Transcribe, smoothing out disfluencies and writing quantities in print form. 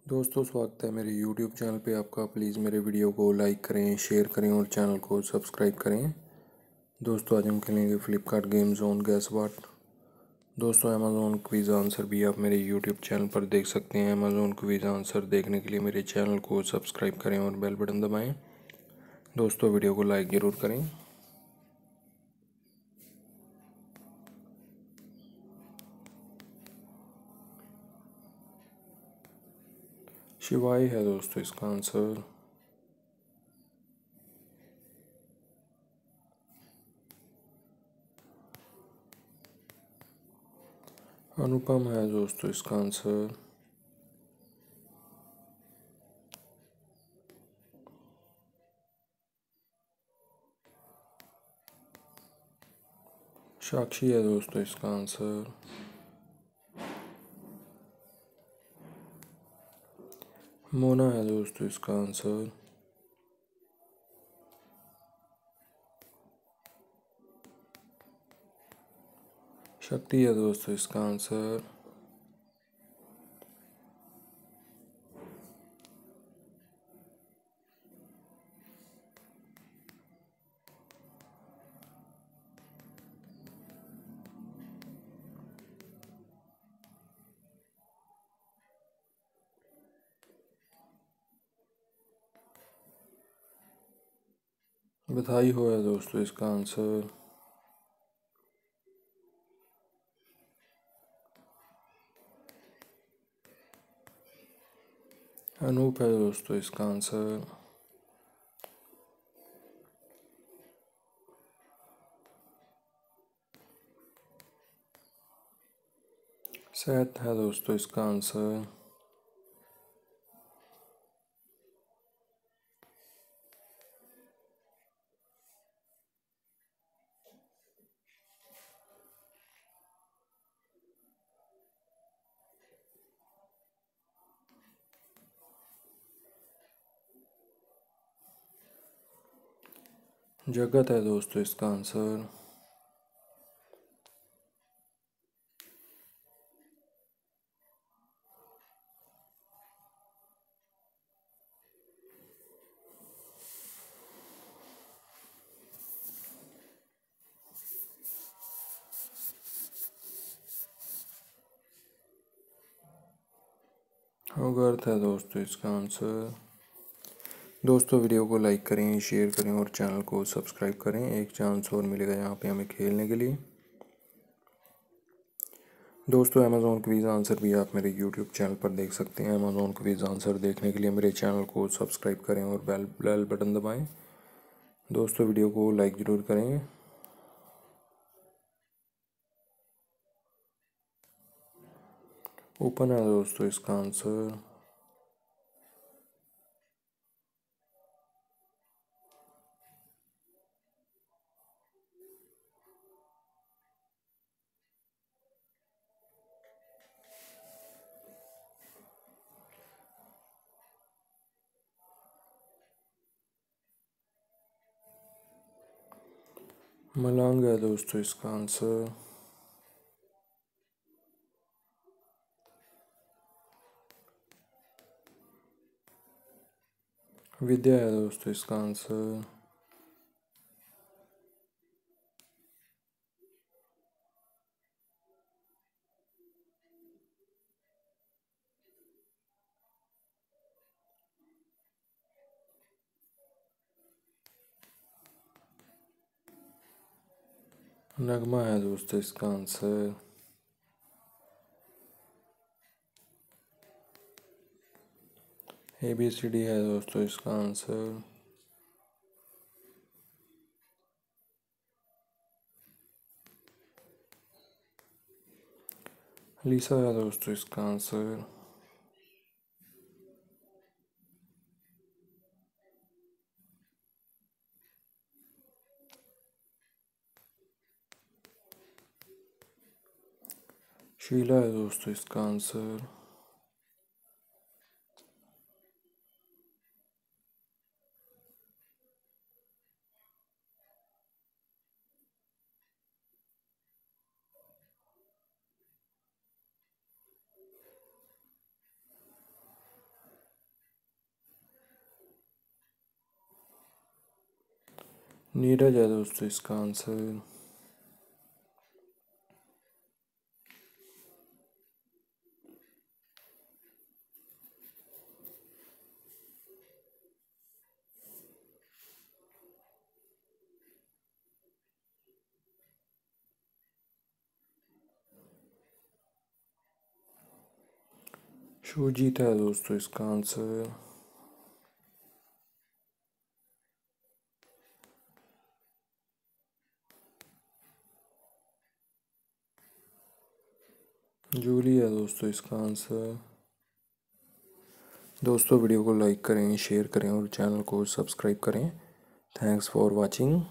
दोस्तों स्वागत है मेरे YouTube चैनल पे आपका। प्लीज़ मेरे वीडियो को लाइक करें, शेयर करें और चैनल को सब्सक्राइब करें। दोस्तों आज हम खेलेंगे फ्लिपकार्ट गेम जोन गैस वाट। दोस्तों अमेज़ॉन क्विज़ आंसर भी आप मेरे YouTube चैनल पर देख सकते हैं। अमेज़ॉन क्विज़ आंसर देखने के लिए मेरे चैनल को सब्सक्राइब करें और बेल बटन दबाएँ। दोस्तों वीडियो को लाइक ज़रूर करें। शिवाय है दोस्तों इसका आंसर। अनुपम है दोस्तों इसका आंसर। साक्षी है दोस्तों इसका आंसर। मोना है दोस्तों इसका आंसर। शक्ति है दोस्तों इसका आंसर। बधाई हो है दोस्तों इसका आंसर। अनूप है दोस्तों इसका आंसर। सैत है दोस्तों इसका आंसर। जगत है दोस्तों इसका आंसर। अगर्थ है दोस्तों इसका आंसर। दोस्तों वीडियो को लाइक करें, शेयर करें और चैनल को सब्सक्राइब करें। एक चांस और मिलेगा यहाँ पे हमें खेलने के लिए। दोस्तों अमेज़ॉन क्विज़ आंसर भी आप मेरे YouTube चैनल पर देख सकते हैं। अमेज़ॉन क्विज़ आंसर देखने के लिए मेरे चैनल को सब्सक्राइब करें और बेल बटन दबाएं। दोस्तों वीडियो को लाइक ज़रूर करें। ओपन है दोस्तों इसका आंसर। मलांग है दोस्तों इसका आंसर। विद्या है दोस्तों इसका आंसर। नगमा है दोस्तों इसका आंसर। ABCD है दोस्तों इसका आंसर। लीसा है दोस्तों इसका आंसर। शीला है दोस्तों इसका आंसर। नीरज है दोस्तों इसका आंसर। शुजीत है दोस्तों इसका आंसर। जूली है दोस्तों इसका आंसर। दोस्तों वीडियो को लाइक करें, शेयर करें और चैनल को सब्सक्राइब करें। Thanks for watching.